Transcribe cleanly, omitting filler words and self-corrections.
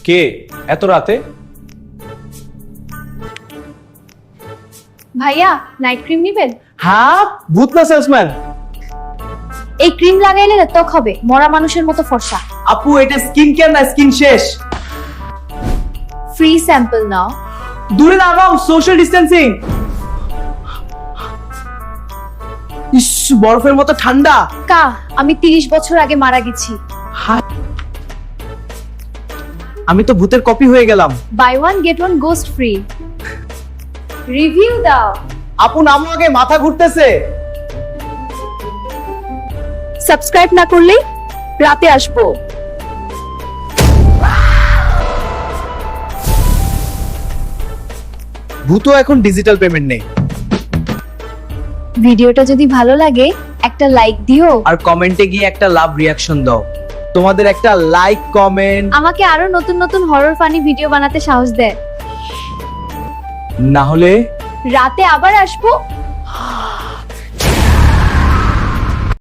কে এত রাতে? ভাইয়া নাইট ক্রিম নিবেন? হ্যাঁ, ভূত না সেলসম্যান। এই ক্রিম লাগাইলে ত্বক হবে মরা মানুষের মতো ফর্সা। আপু, এটা স্কিন কেয়ার না, স্কিন শেষ। ফ্রি স্যাম্পল নাও। দূরে লাগাও, সোশ্যাল ডিস্টেন্সিং। ইস, বরফের মতো ঠান্ডা। কা আমি 30 বছর আগে মারা গেছি। আমি তো ভূতের কপি হয়ে গেলাম। Buy one get one ghost free. Review দাও। আপু নামো আগে, মাথা ঘুরতেছে। সাবস্ক্রাইব না করলেই রাতে আসবো। ভূতও এখন ডিজিটাল পেমেন্ট নেই। ভিডিওটা যদি ভালো লাগে একটা লাইক দিও। আর কমেন্টে গিয়ে একটা লাভ রিয়াকশন দাও। তোমাদের একটা লাইক, কমেন্ট আমাকে আরো নতুন নতুন হরর ফানি ভিডিও বানাতে সাহস দেয়। না হলে রাতে আবার আসবো।